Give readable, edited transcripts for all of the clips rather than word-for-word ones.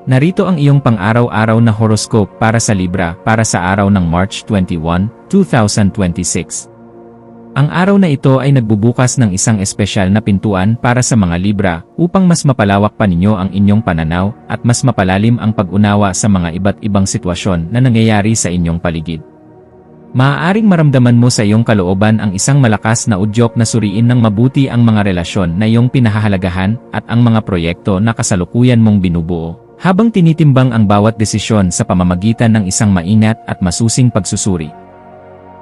Narito ang iyong pang-araw-araw na horoscope para sa Libra para sa araw ng March 21, 2026. Ang araw na ito ay nagbubukas ng isang espesyal na pintuan para sa mga Libra upang mas mapalawak pa ninyo ang inyong pananaw at mas mapalalim ang pag-unawa sa mga iba't ibang sitwasyon na nangyayari sa inyong paligid. Maaaring maramdaman mo sa iyong kalooban ang isang malakas na udyok na suriin ng mabuti ang mga relasyon na iyong pinahahalagahan at ang mga proyekto na kasalukuyan mong binubuo. Habang tinitimbang ang bawat desisyon sa pamamagitan ng isang maingat at masusing pagsusuri.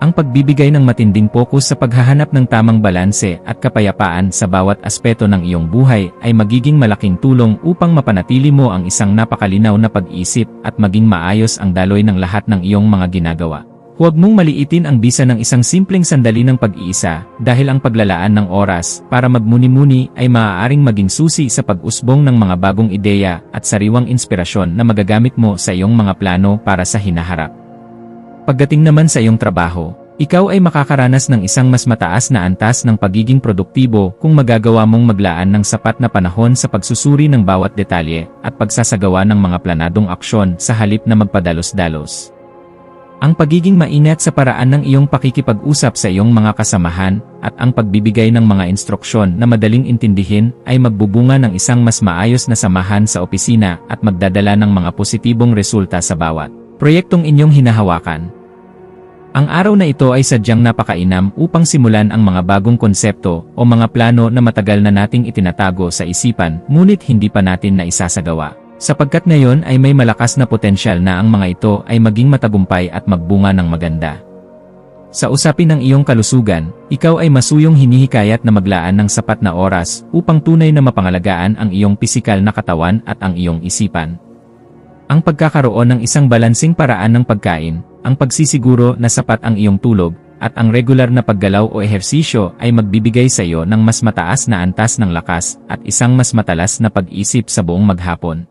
Ang pagbibigay ng matinding pokus sa paghahanap ng tamang balanse at kapayapaan sa bawat aspeto ng iyong buhay ay magiging malaking tulong upang mapanatili mo ang isang napakalinaw na pag-iisip at maging maayos ang daloy ng lahat ng iyong mga ginagawa. Huwag mong maliitin ang bisa ng isang simpleng sandali ng pag-iisa dahil ang paglalaan ng oras para magmuni-muni ay maaaring maging susi sa pag-usbong ng mga bagong ideya at sariwang inspirasyon na magagamit mo sa iyong mga plano para sa hinaharap. Pagdating naman sa iyong trabaho, ikaw ay makakaranas ng isang mas mataas na antas ng pagiging produktibo kung magagawa mong maglaan ng sapat na panahon sa pagsusuri ng bawat detalye at pagsasagawa ng mga planadong aksyon sa halip na magpadalos-dalos. Ang pagiging maingat sa paraan ng iyong pakikipag-usap sa iyong mga kasamahan at ang pagbibigay ng mga instruksyon na madaling intindihin ay magbubunga ng isang mas maayos na samahan sa opisina at magdadala ng mga positibong resulta sa bawat proyektong inyong hinahawakan. Ang araw na ito ay sadyang napakainam upang simulan ang mga bagong konsepto o mga plano na matagal na nating itinatago sa isipan ngunit hindi pa natin na isasagawa. Sapagkat ngayon ay may malakas na potensyal na ang mga ito ay maging matagumpay at magbunga ng maganda. Sa usapin ng iyong kalusugan, ikaw ay masuyong hinihikayat na maglaan ng sapat na oras upang tunay na mapangalagaan ang iyong pisikal na katawan at ang iyong isipan. Ang pagkakaroon ng isang balansing paraan ng pagkain, ang pagsisiguro na sapat ang iyong tulog, at ang regular na paggalaw o ehersisyo ay magbibigay sa iyo ng mas mataas na antas ng lakas at isang mas matalas na pag-isip sa buong maghapon.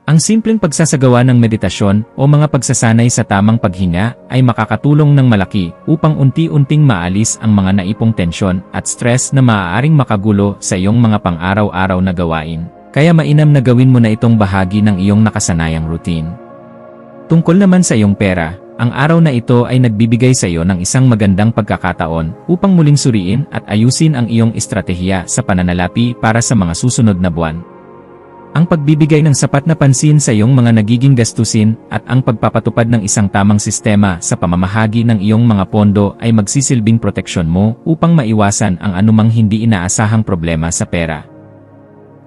Ang simpleng pagsasagawa ng meditasyon o mga pagsasanay sa tamang paghinga ay makakatulong ng malaki upang unti-unting maalis ang mga naipong tensyon at stress na maaaring makagulo sa iyong mga pang-araw-araw na gawain. Kaya mainam na gawin mo na itong bahagi ng iyong nakasanayang routine. Tungkol naman sa iyong pera, ang araw na ito ay nagbibigay sa iyo ng isang magandang pagkakataon upang muling suriin at ayusin ang iyong estratehiya sa pananalapi para sa mga susunod na buwan. Ang pagbibigay ng sapat na pansin sa iyong mga nagiging gastusin at ang pagpapatupad ng isang tamang sistema sa pamamahagi ng iyong mga pondo ay magsisilbing proteksyon mo upang maiwasan ang anumang hindi inaasahang problema sa pera.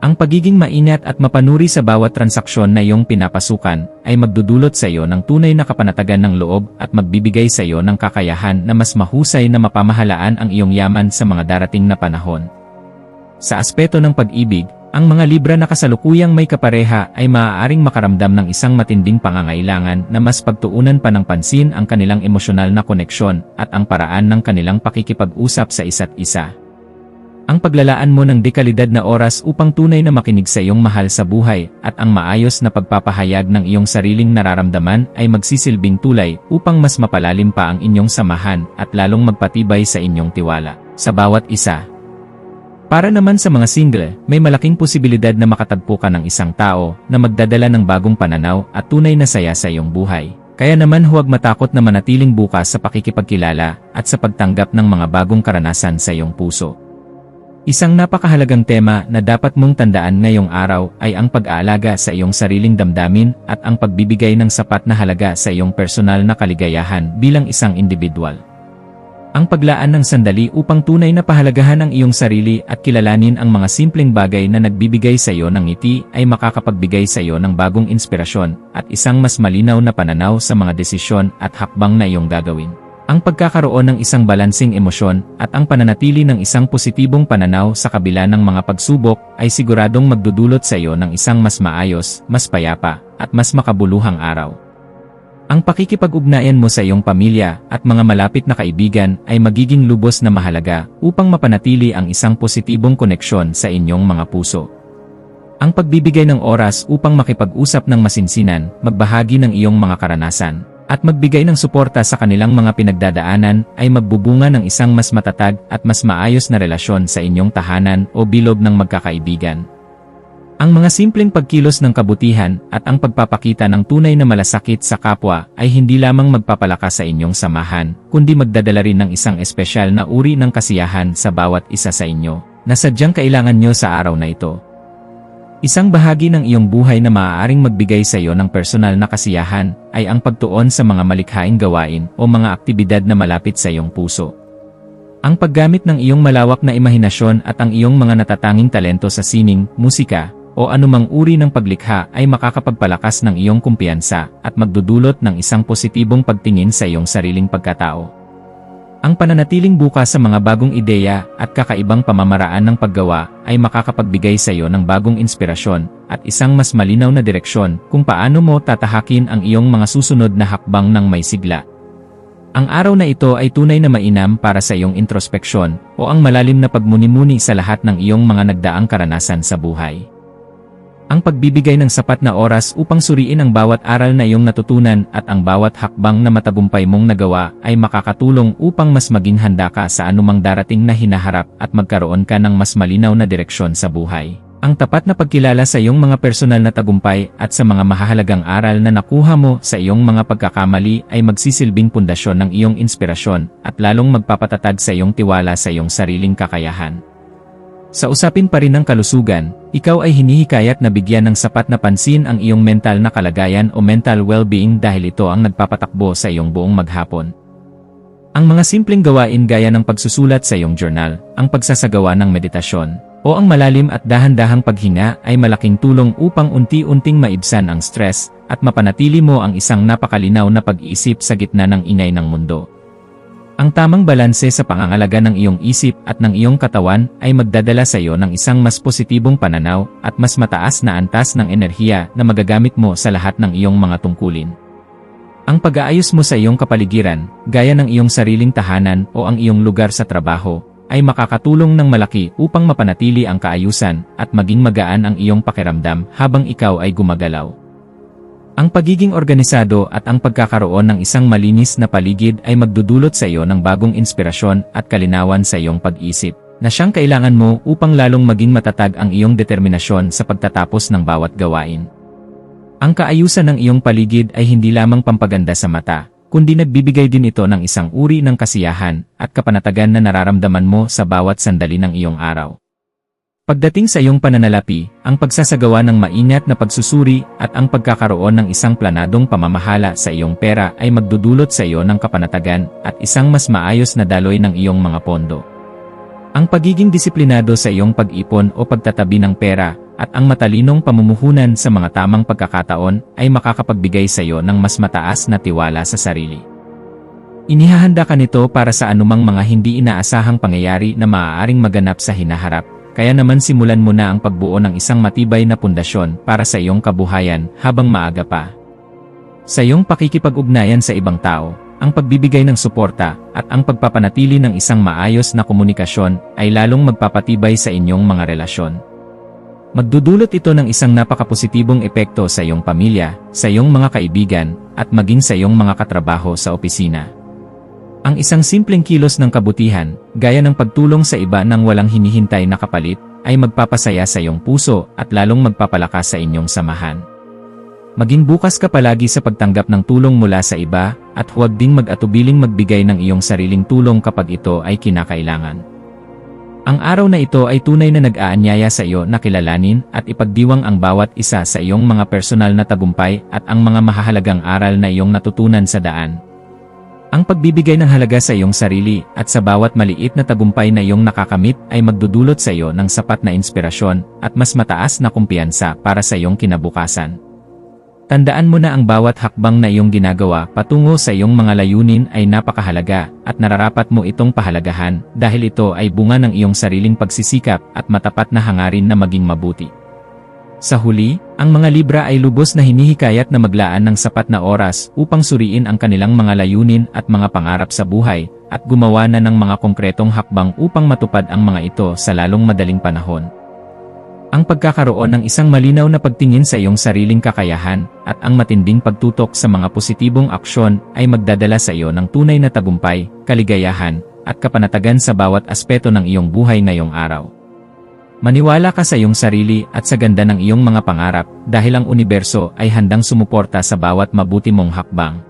Ang pagiging maingat at mapanuri sa bawat transaksyon na iyong pinapasukan ay magdudulot sa iyo ng tunay na kapanatagan ng loob at magbibigay sa iyo ng kakayahan na mas mahusay na mapamahalaan ang iyong yaman sa mga darating na panahon. Sa aspeto ng pag-ibig, ang mga Libra na kasalukuyang may kapareha ay maaaring makaramdam ng isang matinding pangangailangan na mas pagtuunan pa ng pansin ang kanilang emosyonal na koneksyon at ang paraan ng kanilang pakikipag-usap sa isa't isa. Ang paglalaan mo ng dekalidad na oras upang tunay na makinig sa iyong mahal sa buhay at ang maayos na pagpapahayag ng iyong sariling nararamdaman ay magsisilbing tulay upang mas mapalalim pa ang inyong samahan at lalong magpatibay sa inyong tiwala sa bawat isa. Para naman sa mga single, may malaking posibilidad na makatagpo ka ng isang tao na magdadala ng bagong pananaw at tunay na saya sa iyong buhay. Kaya naman huwag matakot na manatiling bukas sa pakikipagkilala at sa pagtanggap ng mga bagong karanasan sa iyong puso. Isang napakahalagang tema na dapat mong tandaan ngayong araw ay ang pag-aalaga sa iyong sariling damdamin at ang pagbibigay ng sapat na halaga sa iyong personal na kaligayahan bilang isang individual. Ang paglaan ng sandali upang tunay na pahalagahan ang iyong sarili at kilalanin ang mga simpleng bagay na nagbibigay sa iyo ng ngiti ay makakapagbigay sa iyo ng bagong inspirasyon at isang mas malinaw na pananaw sa mga desisyon at hakbang na iyong gagawin. Ang pagkakaroon ng isang balansing emosyon at ang pananatili ng isang positibong pananaw sa kabila ng mga pagsubok ay siguradong magdudulot sa iyo ng isang mas maayos, mas payapa, at mas makabuluhang araw. Ang pakikipag-ugnayan mo sa iyong pamilya at mga malapit na kaibigan ay magiging lubos na mahalaga upang mapanatili ang isang positibong koneksyon sa inyong mga puso. Ang pagbibigay ng oras upang makipag-usap ng masinsinan, magbahagi ng iyong mga karanasan, at magbigay ng suporta sa kanilang mga pinagdadaanan ay magbubunga ng isang mas matatag at mas maayos na relasyon sa inyong tahanan o bilog ng magkakaibigan. Ang mga simpleng pagkilos ng kabutihan at ang pagpapakita ng tunay na malasakit sa kapwa ay hindi lamang magpapalakas sa inyong samahan, kundi magdadala rin ng isang espesyal na uri ng kasiyahan sa bawat isa sa inyo, na sadyang kailangan nyo sa araw na ito. Isang bahagi ng iyong buhay na maaaring magbigay sa iyo ng personal na kasiyahan ay ang pagtuon sa mga malikhaing gawain o mga aktibidad na malapit sa iyong puso. Ang paggamit ng iyong malawak na imahinasyon at ang iyong mga natatanging talento sa sining, musika, o anumang uri ng paglikha ay makakapagpalakas ng iyong kumpiyansa at magdudulot ng isang positibong pagtingin sa iyong sariling pagkatao. Ang pananatiling bukas sa mga bagong ideya at kakaibang pamamaraan ng paggawa ay makakapagbigay sa iyo ng bagong inspirasyon at isang mas malinaw na direksyon kung paano mo tatahakin ang iyong mga susunod na hakbang ng may sigla. Ang araw na ito ay tunay na mainam para sa iyong introspeksyon o ang malalim na pagmuni-muni sa lahat ng iyong mga nagdaang karanasan sa buhay. Ang pagbibigay ng sapat na oras upang suriin ang bawat aral na iyong natutunan at ang bawat hakbang na matagumpay mong nagawa ay makakatulong upang mas maging handa ka sa anumang darating na hinaharap at magkaroon ka ng mas malinaw na direksyon sa buhay. Ang tapat na pagkilala sa iyong mga personal na tagumpay at sa mga mahahalagang aral na nakuha mo sa iyong mga pagkakamali ay magsisilbing pundasyon ng iyong inspirasyon at lalong magpapatatag sa iyong tiwala sa iyong sariling kakayahan. Sa usapin pa rin ng kalusugan, ikaw ay hinihikayat na bigyan ng sapat na pansin ang iyong mental na kalagayan o mental well-being dahil ito ang nagpapatakbo sa iyong buong maghapon. Ang mga simpleng gawain gaya ng pagsusulat sa iyong journal, ang pagsasagawa ng meditasyon, o ang malalim at dahan-dahang paghinga ay malaking tulong upang unti-unting maibsan ang stress at mapanatili mo ang isang napakalinaw na pag-iisip sa gitna ng ingay ng mundo. Ang tamang balanse sa pangangalaga ng iyong isip at ng iyong katawan ay magdadala sa iyo ng isang mas positibong pananaw at mas mataas na antas ng enerhiya na magagamit mo sa lahat ng iyong mga tungkulin. Ang pag-aayos mo sa iyong kapaligiran, gaya ng iyong sariling tahanan o ang iyong lugar sa trabaho, ay makakatulong ng malaki upang mapanatili ang kaayusan at maging magaan ang iyong pakiramdam habang ikaw ay gumagalaw. Ang pagiging organisado at ang pagkakaroon ng isang malinis na paligid ay magdudulot sa iyo ng bagong inspirasyon at kalinawan sa iyong pag-isip, na siyang kailangan mo upang lalong maging matatag ang iyong determinasyon sa pagtatapos ng bawat gawain. Ang kaayusan ng iyong paligid ay hindi lamang pampaganda sa mata, kundi nagbibigay din ito ng isang uri ng kasiyahan at kapanatagan na nararamdaman mo sa bawat sandali ng iyong araw. Pagdating sa iyong pananalapi, ang pagsasagawa ng maingat na pagsusuri at ang pagkakaroon ng isang planadong pamamahala sa iyong pera ay magdudulot sa iyo ng kapanatagan at isang mas maayos na daloy ng iyong mga pondo. Ang pagiging disiplinado sa iyong pag-ipon o pagtatabi ng pera at ang matalinong pamumuhunan sa mga tamang pagkakataon ay makakapagbigay sa iyo ng mas mataas na tiwala sa sarili. Inihahanda ka nito para sa anumang mga hindi inaasahang pangyayari na maaaring maganap sa hinaharap. Kaya naman simulan mo na ang pagbuo ng isang matibay na pundasyon para sa iyong kabuhayan habang maaga pa. Sa iyong pakikipag-ugnayan sa ibang tao, ang pagbibigay ng suporta at ang pagpapanatili ng isang maayos na komunikasyon ay lalong magpapatibay sa inyong mga relasyon. Magdudulot ito ng isang napakapositibong epekto sa iyong pamilya, sa iyong mga kaibigan, at maging sa iyong mga katrabaho sa opisina. Ang isang simpleng kilos ng kabutihan, gaya ng pagtulong sa iba nang walang hinihintay na kapalit, ay magpapasaya sa iyong puso at lalong magpapalakas sa inyong samahan. Maging bukas ka palagi sa pagtanggap ng tulong mula sa iba, at huwag ding mag-atubiling magbigay ng iyong sariling tulong kapag ito ay kinakailangan. Ang araw na ito ay tunay na nag-aanyaya sa iyo na kilalanin at ipagdiwang ang bawat isa sa iyong mga personal na tagumpay at ang mga mahahalagang aral na iyong natutunan sa daan. Ang pagbibigay ng halaga sa iyong sarili at sa bawat maliit na tagumpay na iyong nakakamit ay magdudulot sa iyo ng sapat na inspirasyon at mas mataas na kumpiyansa para sa iyong kinabukasan. Tandaan mo na ang bawat hakbang na iyong ginagawa patungo sa iyong mga layunin ay napakahalaga at nararapat mo itong pahalagahan dahil ito ay bunga ng iyong sariling pagsisikap at matapat na hangarin na maging mabuti. Sa huli, ang mga Libra ay lubos na hinihikayat na maglaan ng sapat na oras upang suriin ang kanilang mga layunin at mga pangarap sa buhay at gumawa na ng mga konkretong hakbang upang matupad ang mga ito sa lalong madaling panahon. Ang pagkakaroon ng isang malinaw na pagtingin sa iyong sariling kakayahan at ang matinding pagtutok sa mga positibong aksyon ay magdadala sa iyo ng tunay na tagumpay, kaligayahan, at kapanatagan sa bawat aspeto ng iyong buhay ngayong araw. Maniwala ka sa iyong sarili at sa ganda ng iyong mga pangarap dahil ang universo ay handang sumuporta sa bawat mabuti mong hakbang.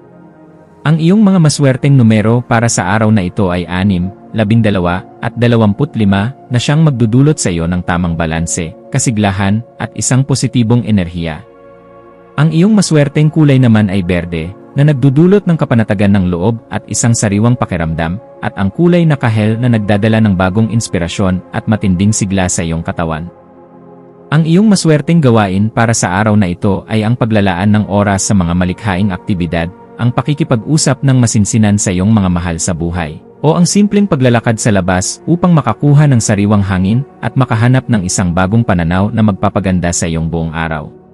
Ang iyong mga maswerteng numero para sa araw na ito ay 6, 12 at 25 na siyang magdudulot sa iyo ng tamang balanse, kasiglahan at isang positibong enerhiya. Ang iyong maswerteng kulay naman ay berde, na nagdudulot ng kapanatagan ng loob at isang sariwang pakiramdam, at ang kulay na kahel na nagdadala ng bagong inspirasyon at matinding sigla sa iyong katawan. Ang iyong maswerteng gawain para sa araw na ito ay ang paglalaan ng oras sa mga malikhaing aktibidad, ang pakikipag-usap ng masinsinan sa iyong mga mahal sa buhay, o ang simpleng paglalakad sa labas upang makakuha ng sariwang hangin at makahanap ng isang bagong pananaw na magpapaganda sa iyong buong araw.